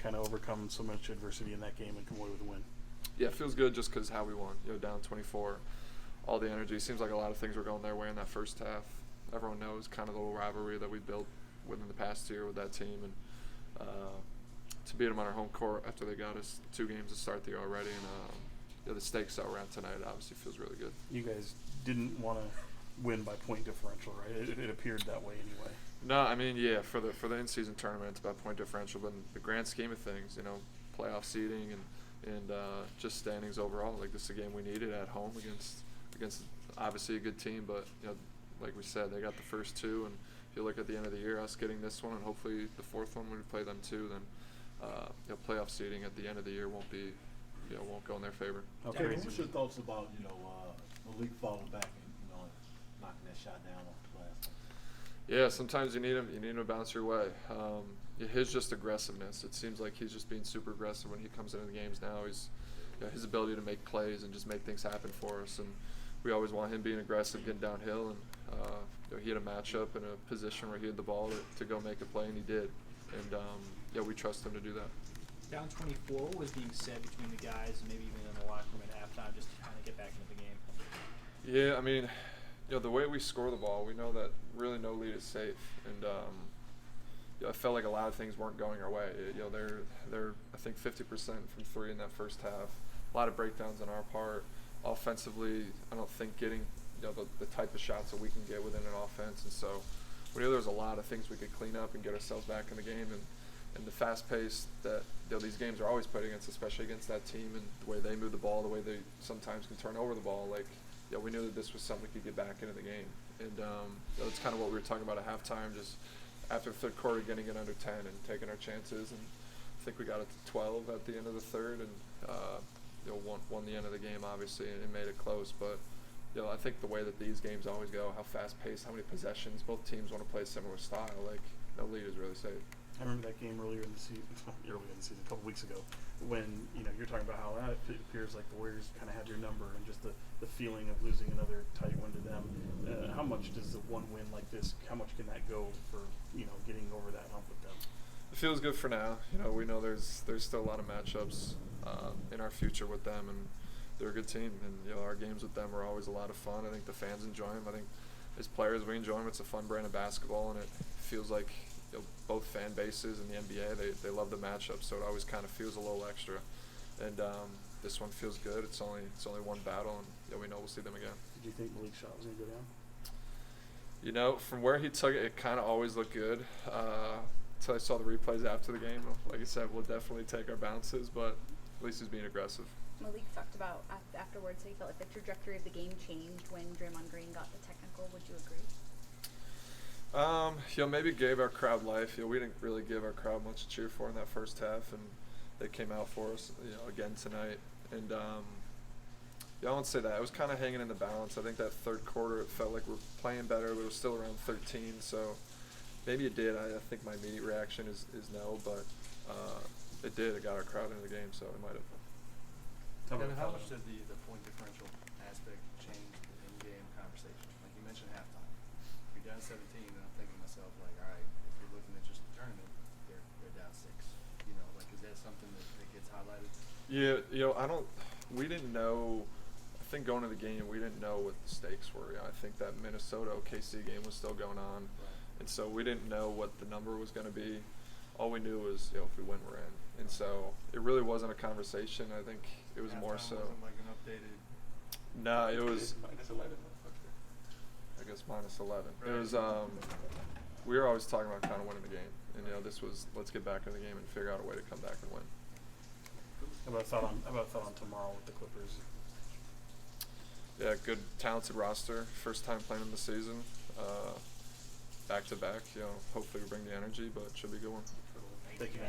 kind of overcome so much adversity in that game and come away with a win? Yeah, it feels good just because how we won. Down 24, all the energy. Seems like a lot of things were going their way in that first half. Everyone knows kind of the little rivalry that we built within the past year with that team, and to beat them on our home court after they got us 2 games to start the year already, and the stakes that we're at tonight obviously feels really good. You guys didn't want to win by point differential, right? It appeared that way anyway. No, I mean, yeah, for the in-season tournament, it's about point differential, but in the grand scheme of things, playoff seeding and just standings overall, like this is a game we needed at home against obviously a good team, but like we said, they got the first 2, and if you look at the end of the year, us getting this one and hopefully the 4th one when we play them too, then playoff seeding at the end of the year won't go in their favor. Okay. Yeah, what's your thoughts about Malik falling back and knocking that shot down off the glass? Yeah, sometimes you need him. You need him to bounce your way. His just aggressiveness. It seems like he's just being super aggressive when he comes into the games now. His ability to make plays and just make things happen for us. And we always want him being aggressive, getting downhill. And he had a matchup in a position where he had the ball to go make a play, and he did. And we trust him to do that. Down 24, what was being said between the guys and maybe even in the locker room at halftime just to kind of get back into the game? Yeah, I mean, the way we score the ball, we know that really no lead is safe. And I felt like a lot of things weren't going our way. They're I think 50% from 3 in that first half. A lot of breakdowns on our part. Offensively, I don't think getting the type of shots that we can get within an offense. And so we knew there was a lot of things we could clean up and get ourselves back in the game. And the fast pace that these games are always played against, especially against that team, and the way they move the ball, the way they sometimes can turn over the ball, we knew that this was something we could get back into the game. And that's kind of what we were talking about at halftime, just after the third quarter getting it under 10 and taking our chances. And I think we got it to 12 at the end of the third, and won the end of the game, obviously, and it made it close. But I think the way that these games always go, how fast-paced, how many possessions, both teams want to play a similar style. No lead is really safe. I remember that game earlier in the season, a couple weeks ago, when you're talking about how it appears like the Warriors kind of had your number, and just the feeling of losing another tight one to them. How much does the one win like this? How much can that go for getting over that hump with them? It feels good for now. We know there's still a lot of matchups in our future with them, and they're a good team. And our games with them are always a lot of fun. I think the fans enjoy them. I think as players we enjoy them. It's a fun brand of basketball, and it feels like both fan bases in the NBA, they love the matchup, so it always kind of feels a little extra. And this one feels good. It's only one battle, and we know we'll see them again. Did you think Malik's shot was going to go down? From where he took it, it kind of always looked good until I saw the replays after the game. Like I said, we'll definitely take our bounces, but at least he's being aggressive. Malik talked about afterwards that he felt like the trajectory of the game changed when Draymond Green got the technical. Would you agree? Maybe gave our crowd life. We didn't really give our crowd much to cheer for in that first half, and they came out for us, again tonight. And I won't say that. It was kind of hanging in the balance. I think that third quarter, it felt like we're playing better, but it was still around 13. So maybe it did. I think my immediate reaction is no, but it did. It got our crowd into the game, so it might have. Kevin, how much did the point differential aspect change the in-game conversation? Like you mentioned halftime. You're down 17, and I'm thinking to myself, like, all right, if you're looking at just the tournament, they're down 6. Is that something that gets highlighted? Yeah, we didn't know. I think going to the game, we didn't know what the stakes were. I think that Minnesota OKC game was still going on, right. And so we didn't know what the number was going to be. All we knew was, if we win, we're in. And so it really wasn't a conversation. I think it was more so. Wasn't like an updated. No, it was. -11. I guess -11. Right. It was. We were always talking about kind of winning the game, and this was let's get back in the game and figure out a way to come back and win. How about thought on tomorrow with the Clippers? Yeah, good, talented roster. First time playing in the season. Back to back. Hopefully we bring the energy, but it should be a good one. Thank you.